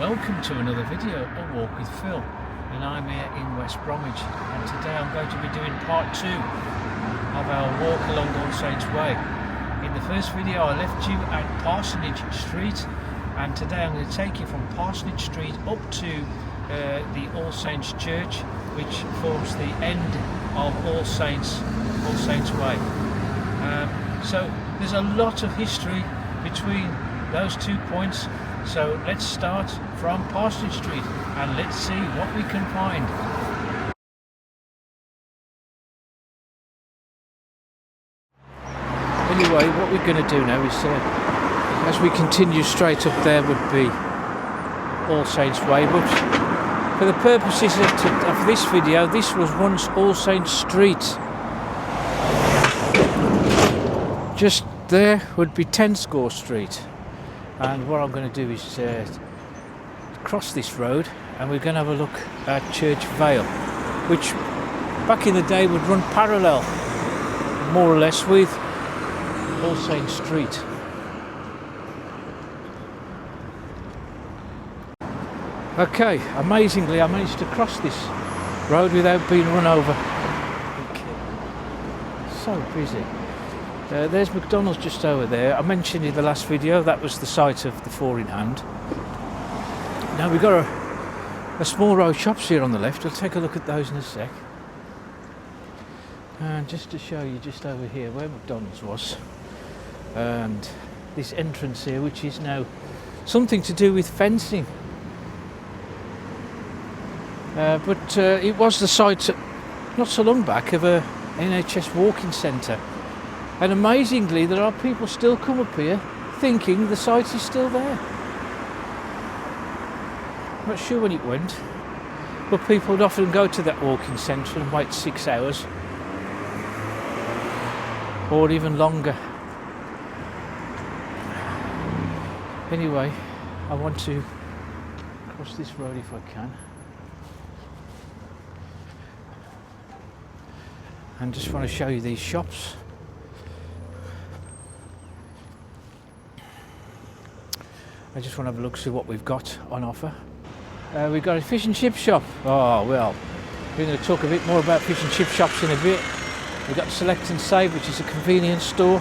Welcome to another video of Walk with Phil, and I'm here in West Bromwich, and today I'm going to be doing part 2 of our walk along All Saints Way. In the first video I left you at Parsonage Street, and today I'm going to take you from Parsonage Street up to the All Saints Church, which forms the end of All Saints Way. So there's a lot of history between those 2 points. So let's start from Parsonage Street and let's see what we can find. Anyway, what we're going to do now is, as we continue straight up, there would be All Saints Way, but for the purposes of this video, this was once All Saints Street. Just there would be Tenscore Street. And what I'm going to do is cross this road, and we're going to have a look at Church Vale, which back in the day would run parallel more or less with All Saints Street. Okay, amazingly I managed to cross this road without being run over. So busy. There's McDonald's just over there. I mentioned in the last video that was the site of the 4-in-hand. Now we've got a small row of shops here on the left. We'll take a look at those in a sec. And just to show you just over here where McDonald's was, and this entrance here, which is now something to do with fencing. But it was the site not so long back of a NHS walking centre. And amazingly, there are people still come up here thinking the site is still there. I'm not sure when it went, but people would often go to that walking centre and wait 6 hours or even longer. Anyway, I want to cross this road if I can. And just want to show you these shops. I just want to have a look, see what we've got on offer. We've got a fish and chip shop. Oh well, we're going to talk a bit more about fish and chip shops in a bit. We've got Select and Save, which is a convenience store.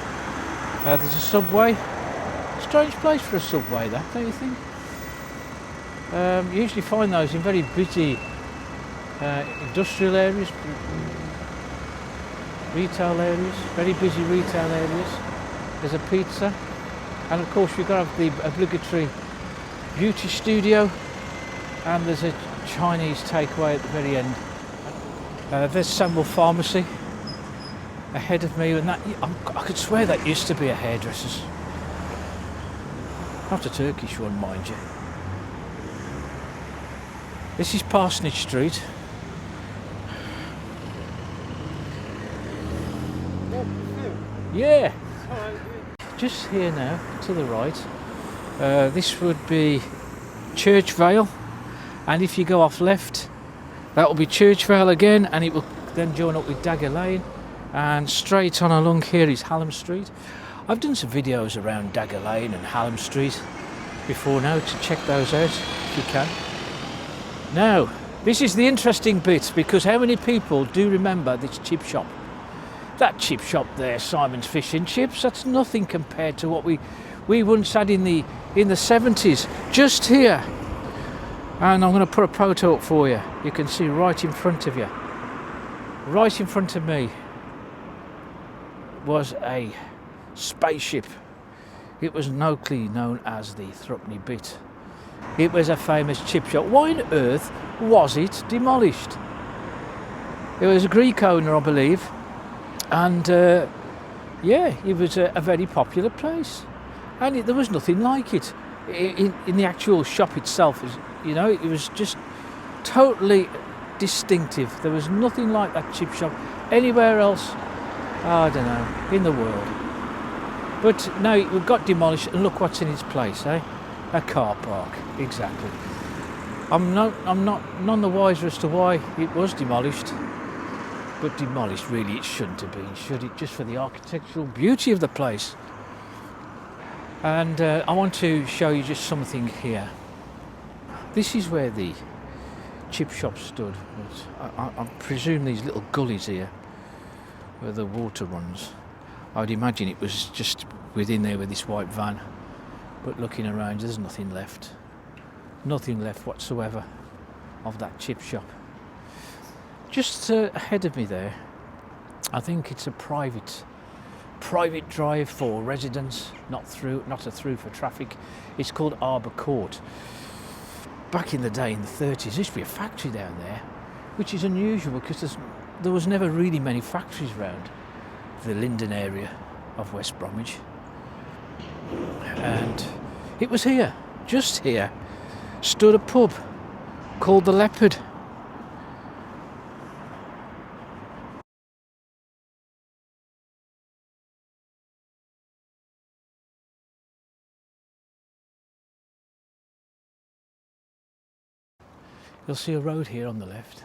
There's a Subway. Strange place for a Subway, that, don't you think? You usually find those in very busy industrial areas, retail areas, very busy retail areas. There's a pizza. And of course we've got to have the obligatory beauty studio, and there's a Chinese takeaway at the very end. There's Samuel Pharmacy ahead of me, and that I could swear that used to be a hairdresser's. Not a Turkish one, mind you. This is Parsonage Street. Yeah. Just here now, to the right, this would be Church Vale, and if you go off left, that will be Church Vale again, and it will then join up with Dagger Lane, and straight on along here is Hallam Street. I've done some videos around Dagger Lane and Hallam Street before now, to check those out if you can. Now, this is the interesting bit, because how many people do remember this chip shop? That chip shop there, Simon's Fish and Chips, that's nothing compared to what we once had in the 70s, just here. And I'm going to put a photo up for you. You can see right in front of you, right in front of me, was a spaceship. It was locally known as the Threepenny Bit. It was a famous chip shop. Why on earth was it demolished? It was a Greek owner, I believe. And yeah, it was a very popular place, and there was nothing like it in the actual shop itself. You know, it was just totally distinctive. There was nothing like that chip shop anywhere else, I don't know, in the world. But now it got demolished, and look what's in its place, eh? A car park, exactly. I'm none the wiser as to why it was demolished. But demolished, really, it shouldn't have been, should it? Just for the architectural beauty of the place. And I want to show you just something here. This is where the chip shop stood. I presume these little gullies here where the water runs, I'd imagine it was just within there with this white van. But looking around, there's nothing left. Nothing left whatsoever of that chip shop. Just ahead of me there, I think it's a private drive for residents, not a through for traffic. It's called Arbour Court. Back in the day, in the 30s, there used to be a factory down there, which is unusual because there was never really many factories around the Linden area of West Bromwich. And it was here, just here, stood a pub called the Leopard. You'll see a road here on the left.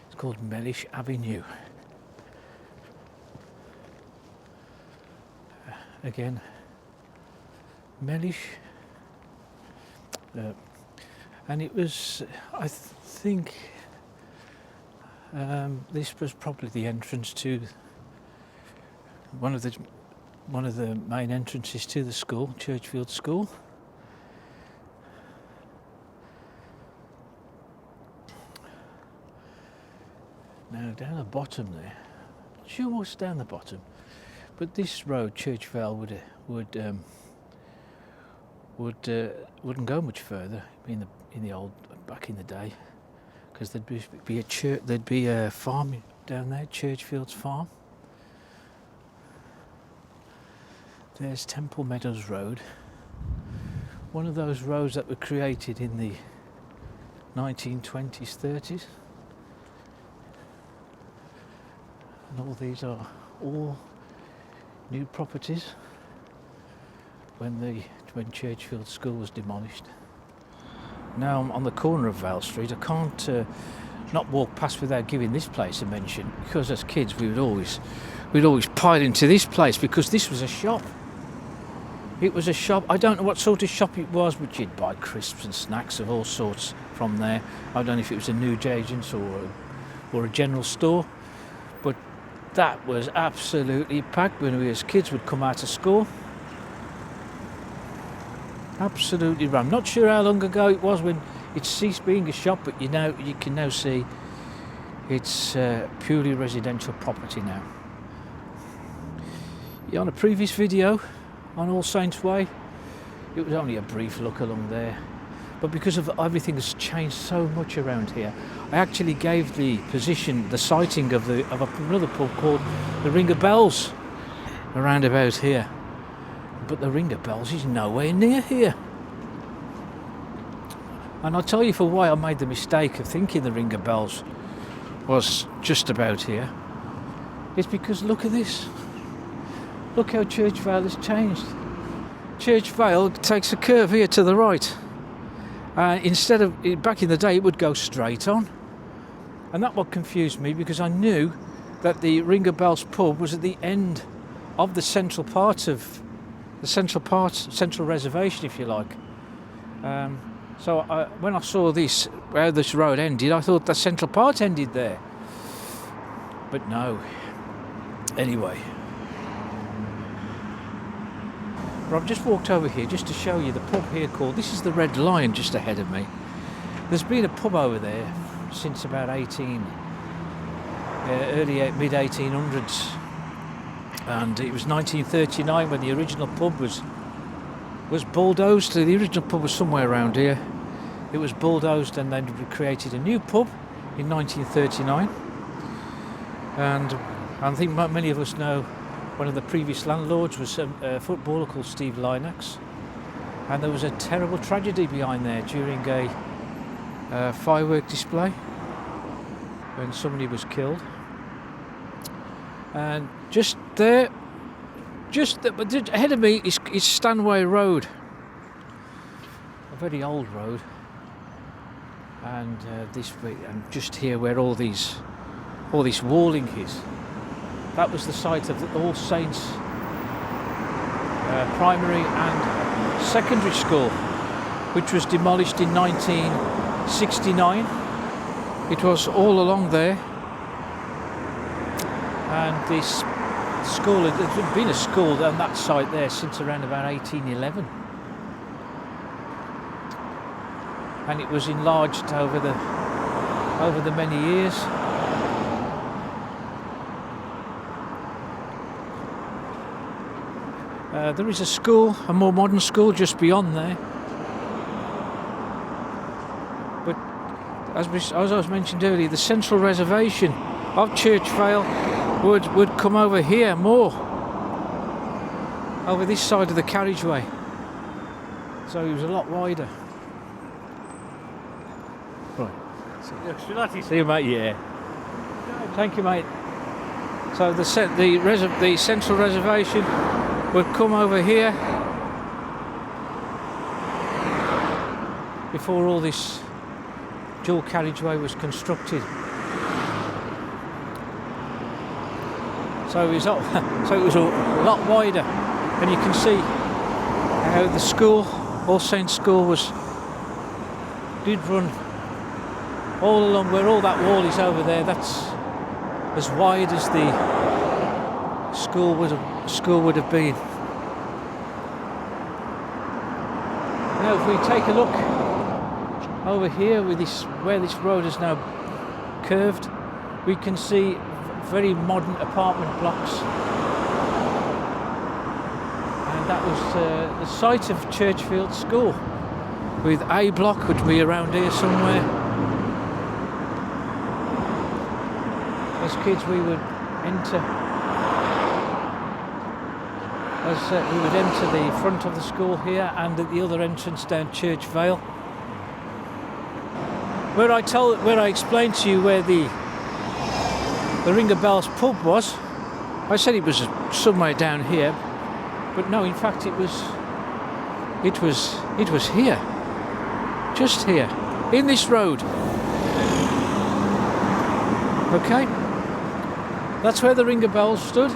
It's called Mellish Avenue. Again, Mellish. And it was, I think, this was probably the entrance to one of the main entrances to the school, Churchfield School. Now down the bottom there, not sure what's down the bottom, but this road, Church Vale, wouldn't go much further back in the day, because there'd be a farm down there, Churchfield's farm. There's Temple Meadows Road, one of those roads that were created in the 1920s, 30s. And all these are all new properties when Churchfield School was demolished. Now I'm on the corner of Vale Street. I can't not walk past without giving this place a mention, because as kids we'd always pile into this place because this was a shop. It was a shop. I don't know what sort of shop it was, but you'd buy crisps and snacks of all sorts from there. I don't know if it was a newsagent's or a general store, but that was absolutely packed when we as kids would come out of school. Absolutely rammed. Not sure how long ago it was when it ceased being a shop, but you can now see it's purely residential property now. On a previous video on All Saints Way, it was only a brief look along there, but because of everything has changed so much around here, I actually gave the sighting of another pub called the Ring of Bells around about here. But the Ring of Bells is nowhere near here. And I'll tell you for why I made the mistake of thinking the Ring of Bells was just about here. It's because look at this. Look how Church Vale has changed. Church Vale takes a curve here to the right. Instead of, back in the day, it would go straight on. And that what confused me, because I knew that the Ring of Bells pub was at the end of the central central reservation, if you like. So when I saw this, where this road ended, I thought the central part ended there. But no. Anyway. Well, I've just walked over here just to show you the pub here this is the Red Lion just ahead of me. There's been a pub over there since about mid 1800s. And it was 1939 when the original pub was bulldozed. The original pub was somewhere around here. It was bulldozed and then we created a new pub in 1939. And I think many of us know one of the previous landlords was a footballer called Steve Lynax. And there was a terrible tragedy behind there during a firework display when somebody was killed. And just ahead of me is Stanway Road, a very old road, and just here where all this walling is, that was the site of the All Saints primary and secondary school. which was demolished in 1969. It was all along there, and this school, there's been a school on that site there since around about 1811, and it was enlarged over the many years. There is a school, a more modern school just beyond there, but as I was mentioned earlier, the central reservation of Church Vale would come over here more, over this side of the carriageway, so it was a lot wider. Right, see you mate, yeah. Thank you mate. So the central reservation would come over here before all this dual carriageway was constructed. So it was a lot wider, and you can see how the school, All Saints School, did run all along where all that wall is over there. That's as wide as the school would have been. Now if we take a look over here with where this road is now curved, we can see very modern apartment blocks, and that was the site of Churchfield School, with A block would be around here somewhere. As kids we would enter the front of the school here, and at the other entrance down Church Vale. Where I explained to you where the Ring of Bells pub was, I said it was somewhere down here, but no, in fact it was here, just here, in this road. Okay, that's where the Ring of Bells stood.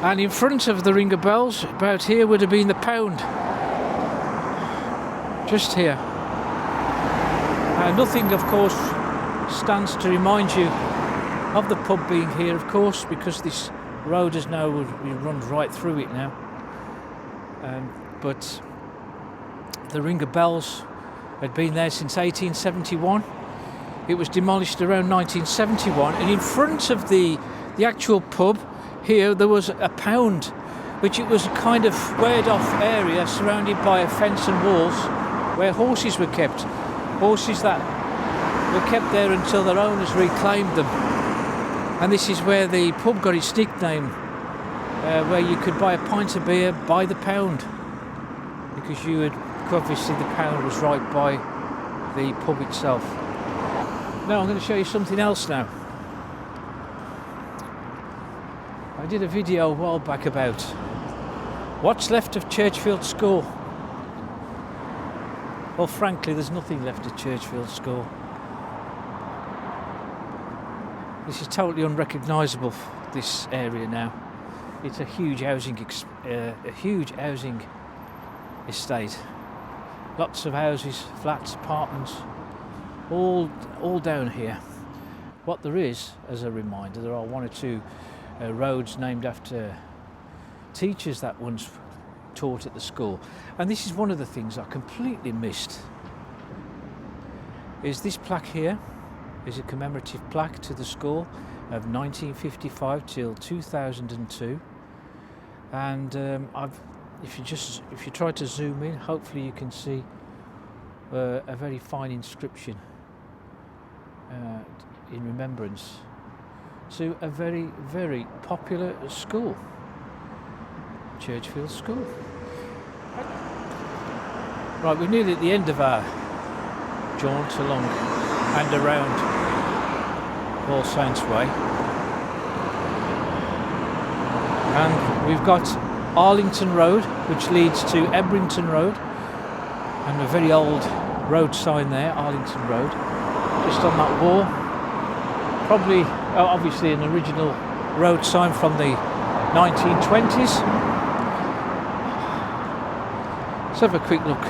And in front of the Ring of Bells, about here, would have been the Pound. Just here. Nothing, of course, stands to remind you of the pub being here, of course, because this road runs right through it now. But the Ring of Bells had been there since 1871. It was demolished around 1971, and in front of the actual pub, here there was a pound, which it was a kind of squared off area surrounded by a fence and walls where horses were kept. Horses that were kept there until their owners reclaimed them. And this is where the pub got its nickname, where you could buy a pint of beer by the pound, because obviously the pound was right by the pub itself. Now I'm going to show you something else now. I did a video a while back about what's left of Churchfield School. Well, frankly, there's nothing left of Churchfield School. This is totally unrecognisable, this area now. It's a huge housing estate. Lots of houses, flats, apartments, all down here. What there is, as a reminder, there are one or two roads named after teachers that once taught at the school, and this is one of the things I completely missed. Is this plaque here is a commemorative plaque to the school of 1955 till 2002, and if you try to zoom in, hopefully you can see a very fine inscription in remembrance to a very, very popular school, Churchfield School. Right, we're nearly at the end of our jaunt along and around All Saints Way, and we've got Arlington Road, which leads to Ebrington Road, and a very old road sign there, Arlington Road, just on that wall. Probably, obviously, an original road sign from the 1920s. Let's have a quick look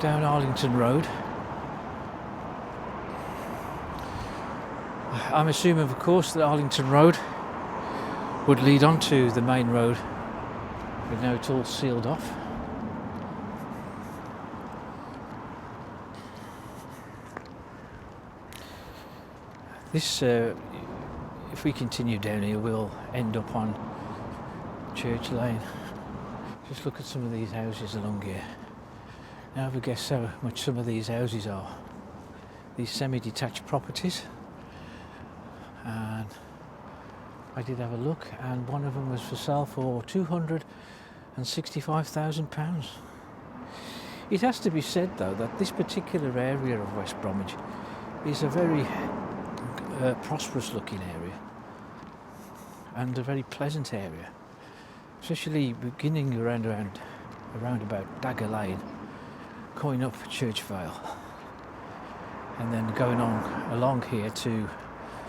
down Arlington Road. I'm assuming, of course, that Arlington Road would lead on to the main road, but now it's all sealed off. This, if we continue down here, we'll end up on Church Lane. Just look at some of these houses along here. Now have a guess how much some of these houses are. These semi-detached properties. And I did have a look, and one of them was for sale for £265,000. It has to be said, though, that this particular area of West Bromwich is a very prosperous looking area and a very pleasant area, especially beginning around about Dagger Lane, going up Church Vale, and then going on along here to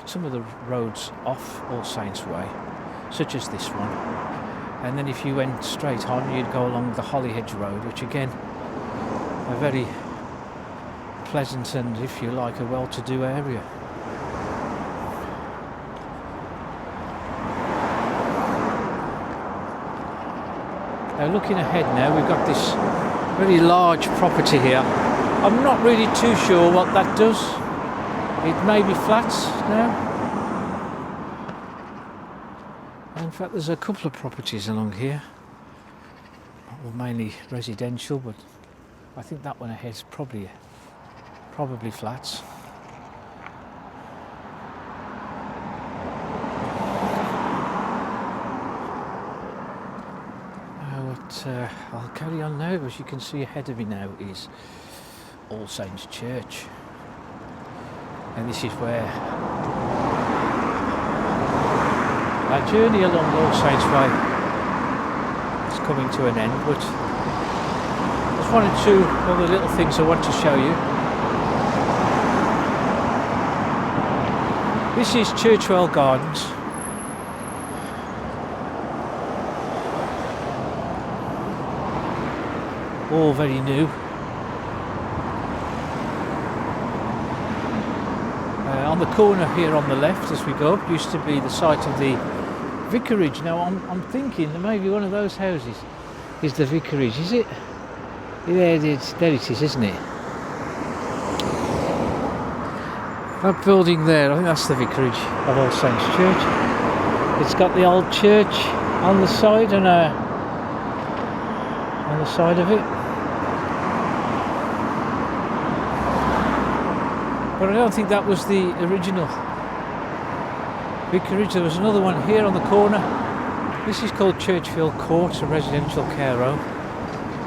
some of the roads off All Saints Way, such as this one. And then if you went straight on, you'd go along the Hollyhedge Road, which again, a very pleasant and, if you like, a well-to-do area. Now looking ahead now, we've got this very large property here. I'm not really too sure what that does. It may be flats now. In fact, there's a couple of properties along here, well, mainly residential, but I think that one ahead's probably flats. I'll carry on now. As you can see ahead of me now is All Saints Church, and this is where our journey along All Saints Way is coming to an end, but there's one or two other little things I want to show you. This is Churchwell Gardens. All very new. On the corner here on the left as we go up used to be the site of the vicarage. Now I'm thinking that maybe one of those houses is the vicarage, is it? There it is, isn't it? That building there, I think that's the vicarage of All Saints Church. It's got the old church on the side and on the side of it. But I don't think that was the original vicarage. There was another one here on the corner. This is called Churchfield Court, a residential care home.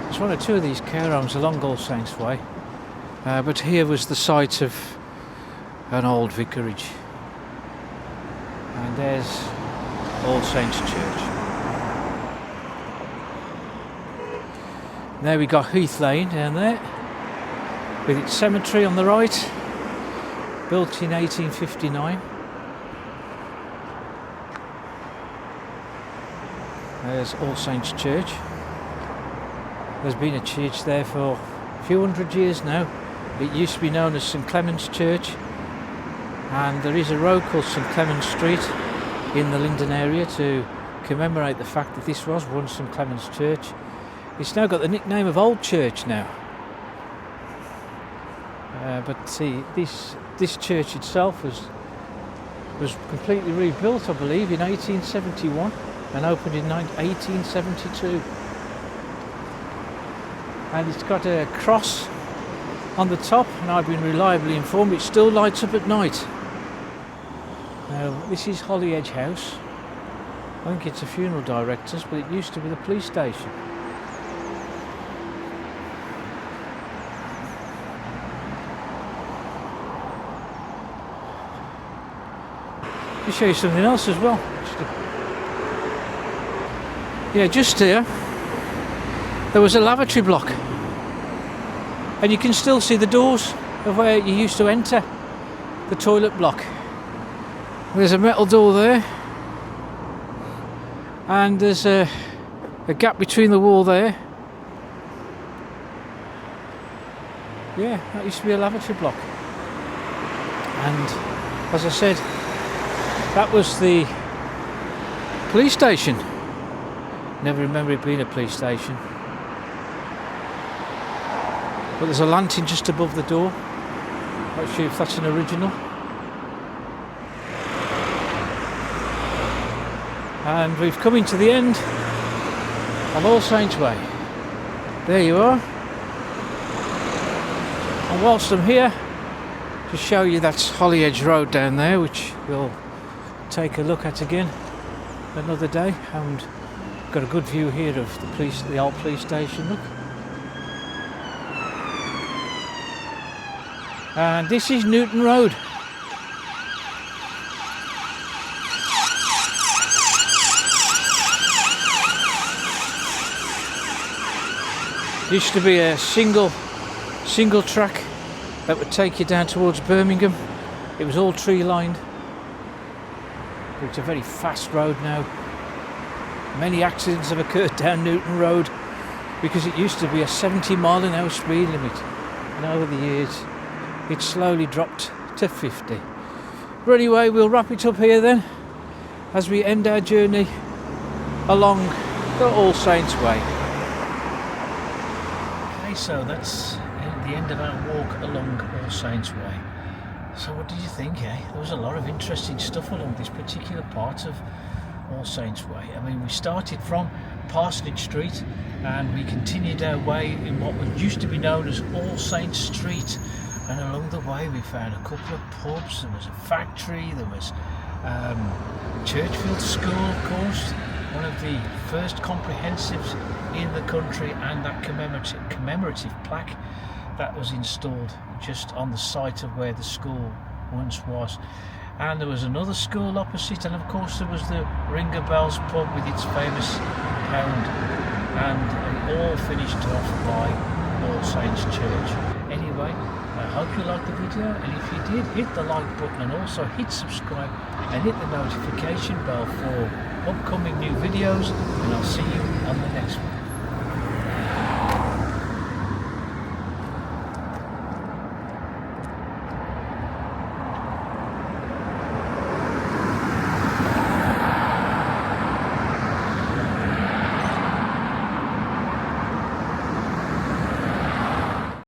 There's one or two of these care homes along All Saints Way. But here was the site of an old vicarage. And there's All Saints Church. There we got Heath Lane down there, with its cemetery on the right. Built in 1859. There's All Saints Church. There's been a church there for a few hundred years now. It used to be known as St Clement's Church, and there is a road called St Clement's Street in the Linden area to commemorate the fact that this was once St Clement's Church. It's now got the nickname of Old Church now. But see, this church itself was completely rebuilt, I believe, in 1871 and opened in 1872. And it's got a cross on the top, and I've been reliably informed it still lights up at night. Now, this is Hollyhedge House. I think it's a funeral director's, but it used to be the police station. Let me show you something else as well. Yeah, just here there was a lavatory block, and you can still see the doors of where you used to enter the toilet block. There's a metal door there, and there's a gap between the wall there Yeah, that used to be a lavatory block. And as I said, that was the police station. Never remember it being a police station. But there's a lantern just above the door. Not sure if that's an original. And we've come into the end of All Saints Way. There you are. And whilst I'm here, to show you that's Holly Edge Road down there, which we'll take a look at again another day. And got a good view here of the old police station. Look. And this is Newton Road. Used to be a single track that would take you down towards Birmingham. It was all tree lined. But it's a very fast road now. Many accidents have occurred down Newton Road because it used to be a 70-mile-an-hour speed limit, and over the years it slowly dropped to 50. But anyway, we'll wrap it up here then as we end our journey along the All Saints Way. Okay, so that's the end of our walk along All Saints Way. So what did you think, eh? There was a lot of interesting stuff along this particular part of All Saints Way. I mean, we started from Parsonage Street and we continued our way in what used to be known as All Saints Street. And along the way we found a couple of pubs, there was a factory, there was Churchfield School, of course, one of the first comprehensives in the country, and that commemorative plaque that was installed just on the site of where the school once was. And there was another school opposite, and of course there was the Ringer Bells pub with its famous pound, and all finished off by All Saints Church. Anyway, I hope you liked the video, and if you did, hit the like button and also hit subscribe and hit the notification bell for upcoming new videos, and I'll see you on the next one.